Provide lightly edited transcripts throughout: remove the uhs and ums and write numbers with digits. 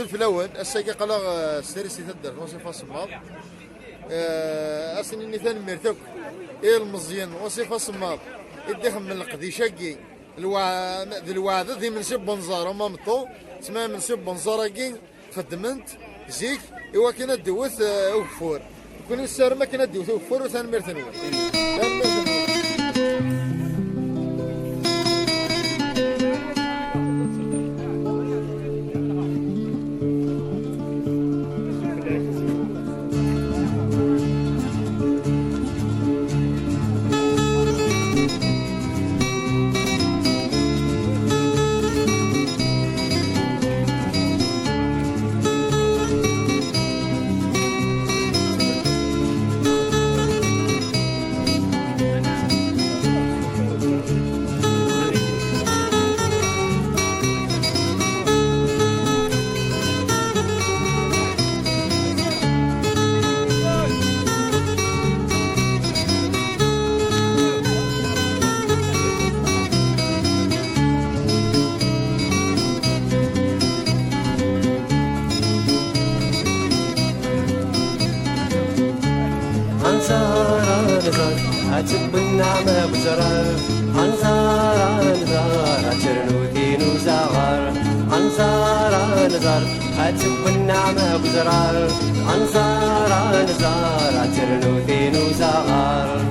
في الاول الساقي قال ستريسي تدر وصفه صماب اسني ثاني مرتك المزيان وصفه صماب يدخل من القديشاكي الوعد ذي من سب بنزار وما مطو تسمى من سب بنزار كي خدمت زيك ايوا كنا دوث وفور كون السار ما كنا دوث وفور وثان مرتنوا عتب النعمة بزرار أنصار نزار عترنوثين وزغار أنصار نزار عتب النعمة بزرار أنصار نزار عترنوثين وزغار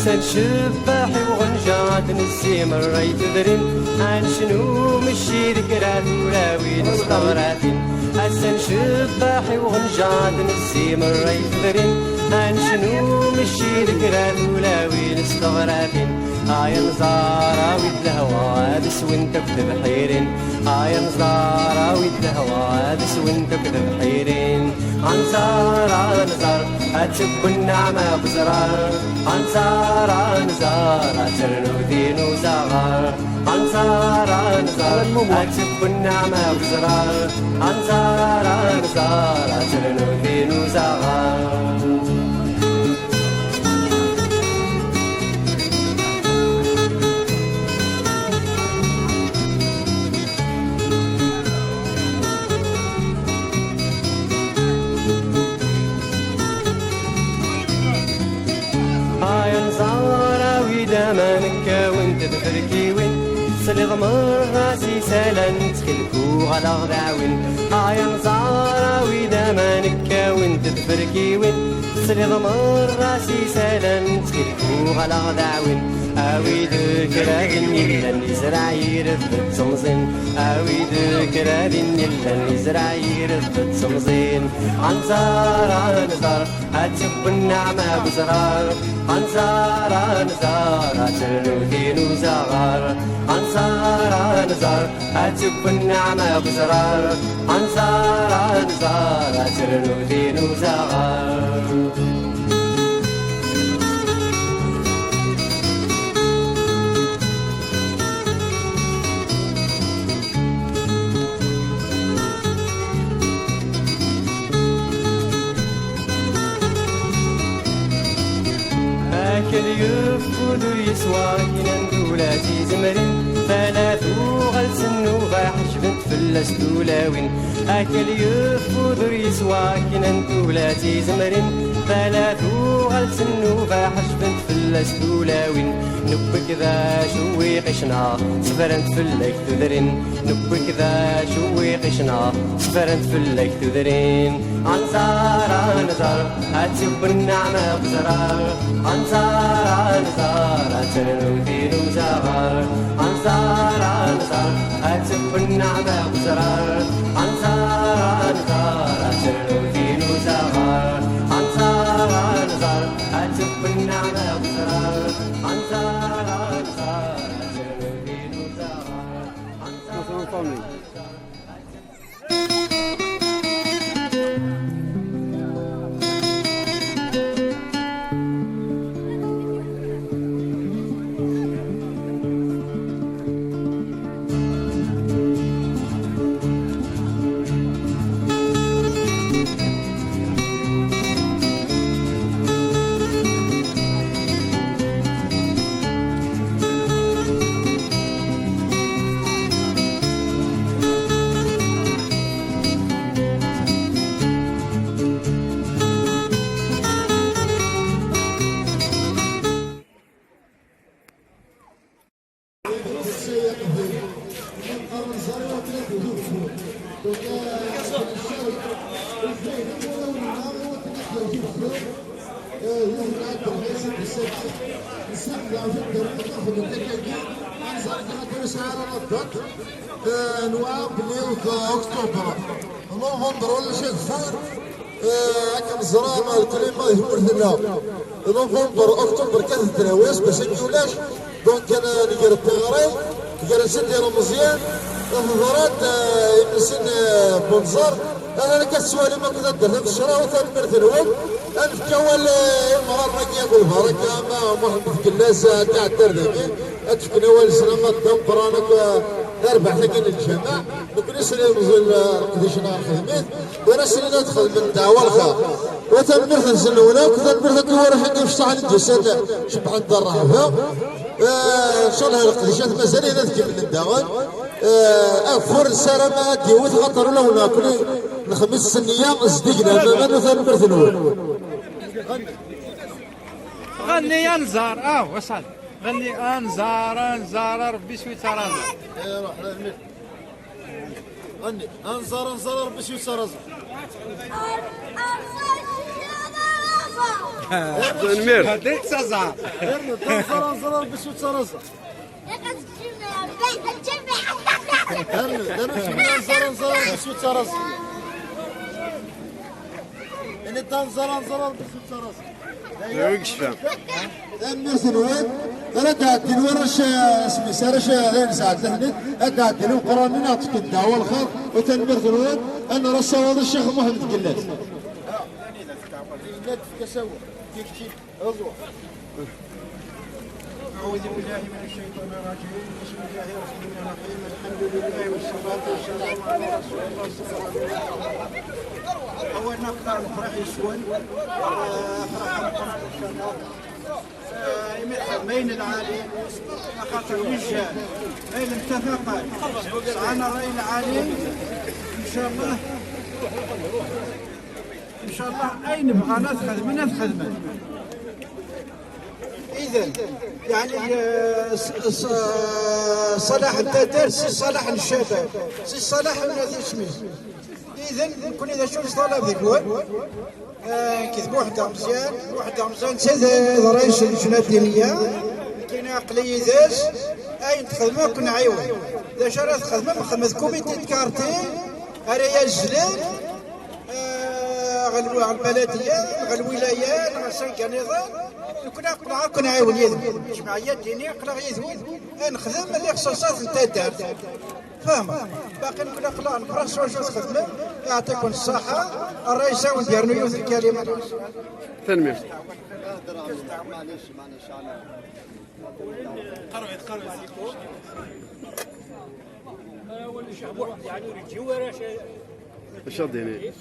أسن شباحي وغنجات نسيم الري تدرين عن شنو مشي ذكرات ولاوين استغراتين أسن شباحي وغنجات نسيم الري تدرين عن شنو مشي ذكرات ولاوين استغراتين هاي نزارة ويد الهوا دس وانت كذب حيرين هاي نزارة ويد الهوا دس وانت كذب حيرين أنصار نزار أتب النعمة بزرار أنصار نزار أترنوثين وزغار أنصار نزار أتب النعمة بزرار أنصار نزار أترنوثين وزغار مانك وانت تفركي وين سلغ من راسي سالن تخلكو على غداوين هاي نزارة ويدا مانك وانت تفركي وين سلغ من راسي سالن تخلكو على غداوين اوي ذكرى ذني اللي زرع يرفد صمزين اوي ذكرى ذني اللي زرع يرفد صمزين عنزارة نزار هتب النعمة بزرار عنزارة نزار ترنوثين وزغار عنزارة نزار هتب النعمة بزرار عنزارة نزار ترنوثين وزغار كل يفقد يسوى كنا ندولاتي زمرين ثلاثو غلسن وباحش بنت فلس دولاوين أكل يفقد يسوى كنا ندولاتي زمرين ثلاثو غلسن وباحش بنت فلس دولاوين نبك ذا شوي قشنا سفرنت فلك تذرين نبك ذا شوي قشنا سفرنت فلك تذرين عنصار نزار أتب النعمة بزرار عنصار نزار أترنوثين وزغار عنصار نزار أتب النعمة بزرار عنصار نزار أترنوثين وزغار عنصار نزار أتب النعمة بزرار عنصار نزار أترنوثين وزغار عنصار نواب اكتوبر نوفمبر ولا شي فور هكا الزرامه الكلمه يمرثنا نوفمبر اكتوبر كانت التراويس باش نقولاش دونك انا ندير التغري ندير ندير مزيان الظهرات يمسن بنزر انا كسوالي ما كنت ندير الشراوه تنمرث الول الكوال المراه الرقيه بالبركه ما محمد كلاس تاع الدردقي اتفكنا اول سنه ما تنقرانك اربع ثقل الجماع نكون سنه نزل قديش نهار خدمت وانا سنه ندخل من الدعوه الخا وتنمرث نزلونا وتنمرث كوار حقي في شعر الجسد شبح عند الرهبه ان شاء الله القديشات مازال نذكر من الدعوه افور الساره ما ديوت خاطر لو ناكل نخمس سنيه صدقنا ما نثنمرث نول غني انزار وصل غني انزار ربي سويت رازق روح غني انزار ربي سويت رازق تنمير هديت سازار انزار ربي سويت رازق انزار ربي سويت رازق انا تنزار ربي سويت رازق ويكش فهم المرسل وين؟ أنا قاعد ورش اسمي سرش غير ساعة ثانية قاعد القرآن نعطيك الدعوة الخير وتنمرسل وين؟ أنا رسول هذا الشيخ محمد قلاس. أعوذ بالله من الشيطان الرجيم بسم الله الرحمن الرحيم الحمد لله والصلاة والسلام على رسول الله صلى الله عليه وسلم. أول نقطة نفرح يسون فرح نفرح إن شاء الله يمثل بين العالي خاطر رجال بين اتفقا معنا رأي العالي إن شاء الله إن شاء الله أي نبغى نخدم إذا يعني صلاح التدار سي صلاح للشباب سي صلاح الذي سميت إذا كون إذا شوف صلاح ذيك كذب وحده مزيان سيد رئيس اللجنة الدينية كاين عقلية ذاس أي تخدمها كنا عيون إذا شرات خدمة كوميتي كارتي أريا الجلال على البلديه على الولايات على سنكا نظام كنا عاون يذوي الجمعيات الدينيه قلع يذوي نخدم اللي اختصاصات نتاع الدار فاهمه باقي كنا قلع نبرس واش خدمه يعطيكم الصحه الرئيس وندير نيوث الكلمه تنمير شاديني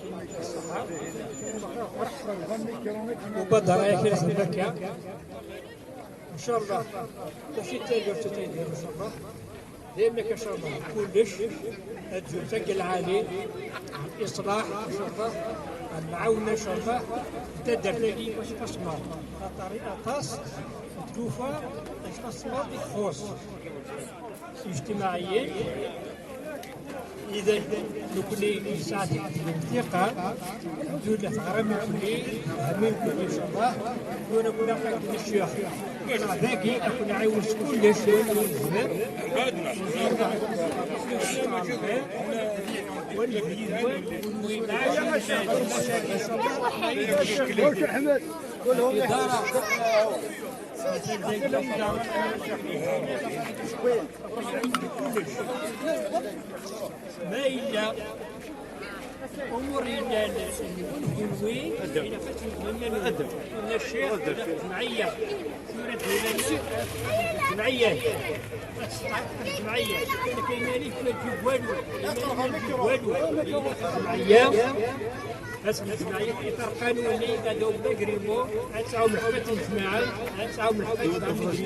وبدر يا كريم بكا ان شاء الله تمشي تاجر تتيدير ان شاء الله دائما ان شاء الله كلش الجزء العالي الاصلاح ان شاء الله المعاونه ان شاء الله تدير تلاقي واش تصمر طريقه طاس توفى واش تصمر بخوص اجتماعيين إذا نكوني ساعتك الثقة دون غرام كلي من كل إن شاء الله ونكون قاعد الشيخ كان ذاكي أكون عاوز كل شيء ما إلا أمور الهوي إلى فتح من الشيخ جمعية جمعية جمعية كاين مالك تجيب والو جمعية اسمها جمعية إطار قانوني كادو بقريمو أتسعوا محبة الجماعة أتسعوا محبة الجماعة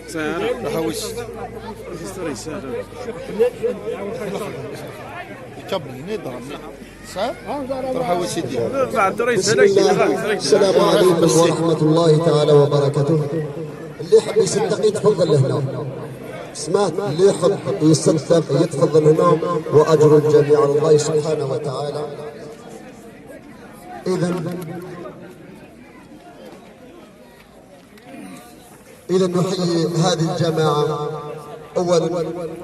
سهل تحوش هيستوري سهل كبر نضرب صح تحوش سيدي بعد رئيس السلام عليكم ورحمة الله تعالى وبركاته. اللي يحب يصدق يتفضل لهنا. سمعت اللي يحب يصدق يتفضل هنا واجر الجميع على الله سبحانه وتعالى. إذا نحيي هذه الجماعة. أولا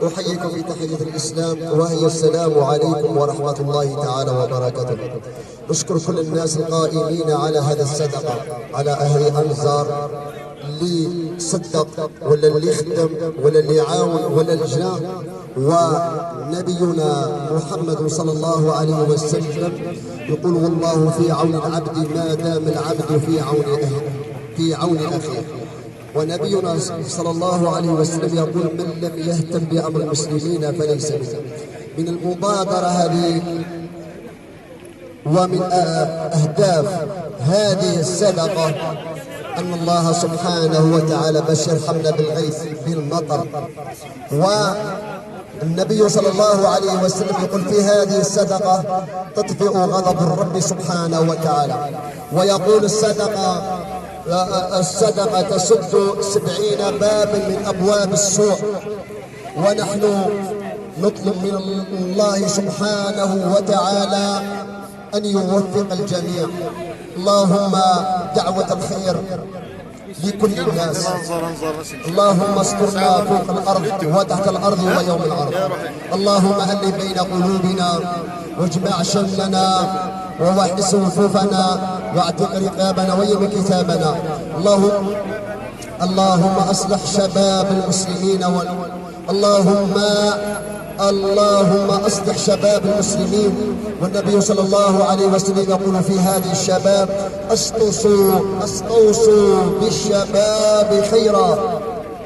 أحييكم بتحية الإسلام وهي السلام عليكم ورحمة الله تعالى وبركاته. نشكر كل الناس القائمين على هذا الصدقة، على أهل أنزار اللي صدق ولا اللي خدم ولا اللي عاون ولا اللي جنى. ونبينا محمد صلى الله عليه وسلم يقول: والله في عون العبد ما دام العبد في عون أخيه. ونبينا صلى الله عليه وسلم يقول: من لم يهتم بأمر المسلمين فليس منه. من المبادرة هذه ومن أهداف هذه الصدقة أن الله سبحانه وتعالى باش يرحمنا بالغيث بالمطر. والنبي صلى الله عليه وسلم يقول: في هذه الصدقة تطفئ غضب الرب سبحانه وتعالى. ويقول: الصدقة تسد 70 بابا من أبواب السوء. ونحن نطلب من الله سبحانه وتعالى أن يوفق الجميع. اللهم دعوة الخير لكل الناس. اللهم استرنا فوق الأرض وتحت الأرض ويوم العرض. اللهم ألف بين قلوبنا واجمع شملنا ووحد صفوفنا واعتق رقابنا ويم كتابنا. اللهم أصلح شباب المسلمين اللهم أصلح شباب المسلمين. والنبي صلى الله عليه وسلم يقول في هذه الشباب: استوصوا بالشباب خيرا،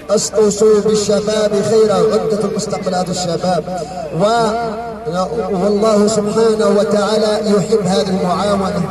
استوصوا بالشباب خيرا. عدة المستقبل هذا الشباب. والله سبحانه وتعالى يحب هذه المعاونة.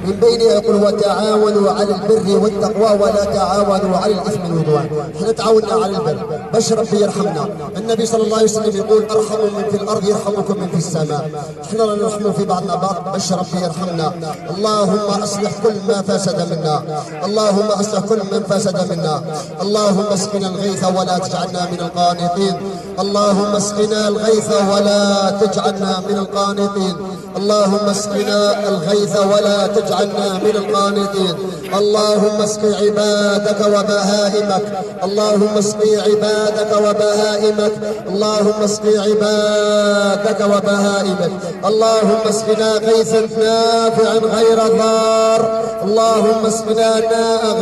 من بينها يقول: وتعاونوا على البر والتقوى ولا تعاونوا على الاثم والعدوان. احنا تعاوننا على البر باش ربي يرحمنا. النبي صلى الله عليه وسلم يقول: ارحموا من في الارض يرحمكم من في السماء. احنا نرحموا في بعضنا بعض باش ربي يرحمنا. اللهم اصلح كل ما فسد منا، اللهم اصلح كل من فسد منا. اللهم اسقنا الغيث ولا تجعلنا من القانطين. اللهم اسقنا الغيث ولا تجعلنا من القانطين. اللهم اسقنا الغيث ولا تجعلنا من القانطين. اللهم اسق عبادك وبهائمك. اللهم اسق عبادك وبهائمك. اللهم اسق عبادك وبهائمك. اللهم اسقنا غيثا نافعا غير ضار. اللهم اسقنا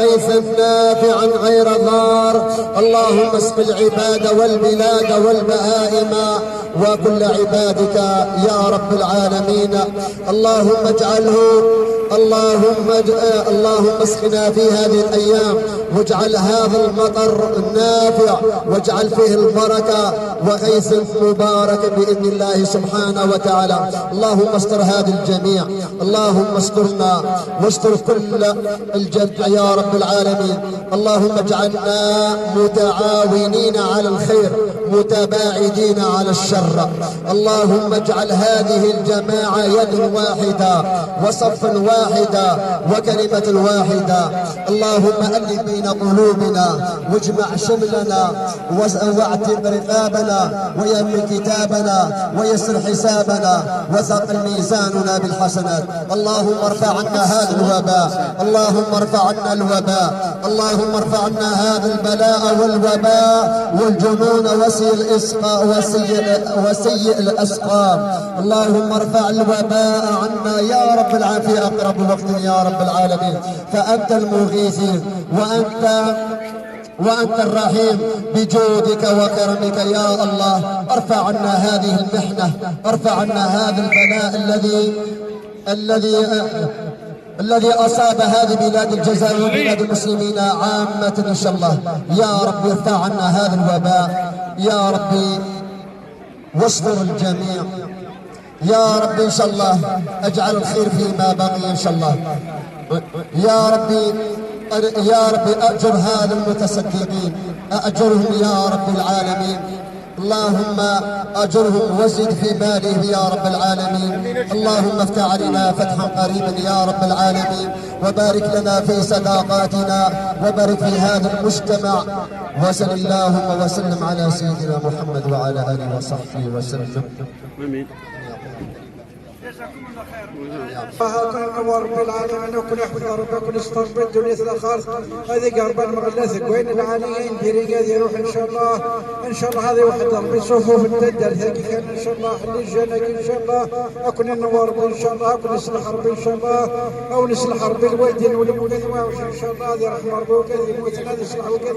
غيثا نافعا غير ضار. اللهم اسق العباد والبلاد والبهائم وكل عبادك يا رب العالمين. اللهم اجعله اللهم اسقنا في هذه الايام، واجعل هذا المطر نافع، واجعل فيه البركه وغيث مبارك باذن الله سبحانه وتعالى. اللهم استر هذا الجميع، اللهم استرنا واستر كل الجميع يا رب العالمين. اللهم اجعلنا متعاونين على الخير متباعدين على الشر. اللهم اجعل هذه الجماعه يد واحده وصفا واحدا وكلمة واحدة. اللهم ألف بين قلوبنا واجمع شملنا واعتق رقابنا ويمن كتابنا ويسر حسابنا وثقل ميزاننا بالحسنات. اللهم ارفع عنا هذا الوباء، اللهم ارفع عنا الوباء، اللهم ارفع عنا هذا البلاء والوباء والجنون وسيء الأسقام. اللهم ارفع الوباء عنا يا رب العالمين في أقرب وقت يا رب العالمين. فأنت المغيث وأنت الرحيم بجودك وكرمك يا الله. ارفع عنا هذه المحنة، ارفع عنا هذا البلاء الذي أصاب هذه بلاد الجزائر وبلاد المسلمين عامة إن شاء الله. يا رب ارفع عنا هذا الوباء يا ربي واستر الجميع يا رب. إن شاء الله اجعل الخير فيما بقي إن شاء الله. يا ربي أجر هذا المتصدقين، أجرهم يا رب العالمين. اللهم أجرهم وزد في مالهم يا رب العالمين. اللهم افتح علينا فتحا قريبا يا رب العالمين. وبارك لنا في صداقاتنا وبارك في هذا المجتمع. وصل اللهم وسلم على سيدنا محمد وعلى آله وصحبه وسلم. امين. رب العالمين وكل يحفظ ربك ونستر بالدنيا الخالص هذه قرب المغلث وين العاليين ديري هذه يروح ان شاء الله. ان شاء الله هذه واحد ربي صفوف التدر ذاك كان ان شاء الله حل الجنك ان شاء الله. اكون النوار ان شاء الله اكون نصلح ربي ان شاء الله او نصلح ربي الوالدين والولد ان شاء الله. هذه رحمه ربي وكذا موتنا هذه يصلح وكذا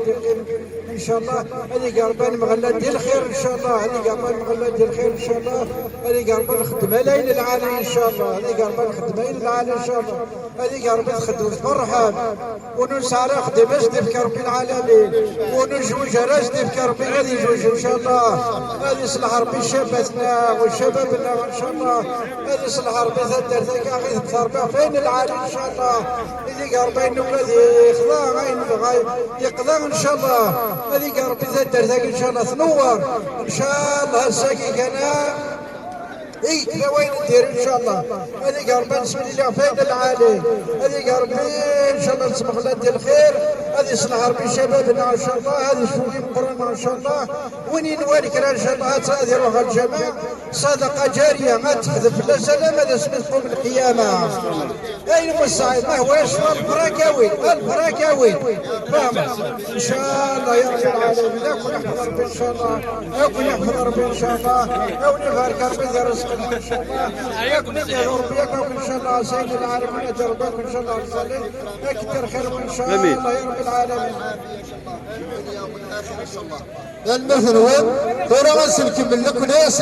ان شاء الله. هذه قرب المغلث ديال الخير ان شاء الله. هذه قرب المغلث ديال الخير ان شاء الله. هذه قرب الخدمه لين العالي ان شاء الله. هذه قرب الخدمه لين العالي ان شاء الله. هذه قرب تخدم في الرحاب ونسعى خدم اسدف كرب العالمين ونجوج راسدف كرب هذه جوج ان شاء الله. هذه يصلح ربي شبابنا وشبابنا ان شاء الله. هذه يصلح ربي ذات غير تربى فين العالي ان شاء الله. هذه قربين ولادي يخضع عين يقضى ان شاء الله. هذه قربي ذات ان شاء الله تنور ان شاء الله. الساقي كان وين ندير ان شاء الله. هذه قربي بسم الله فين العالي. هذه قربي ان شاء الله نسمح لنا ديال الخير. هذه يصلح ربي شبابنا ان شاء الله. هذه شوفي مقرنا ان شاء الله. وين نوالك ان شاء الله. هذه روح الجماعه صدقه جاريه ما تخذف لا سلام. هذا اسمه القيامه. اين المستعين ما هوش البراكاوي البراكاوي فاهم ان شاء الله يا رب العالمين. اكون يحفظ ربي ان شاء الله. اكون يحفظ ربي ان شاء الله. اكون يبارك ربي في رزقنا ان شاء الله. اكون يدعو ربي ان شاء الله. سيد العالمين ادعو ربك ان شاء الله. نصلي اكثر خير ان شاء الله يا رب العالمين. المثل وين؟ ترى غنسلك من لك وناس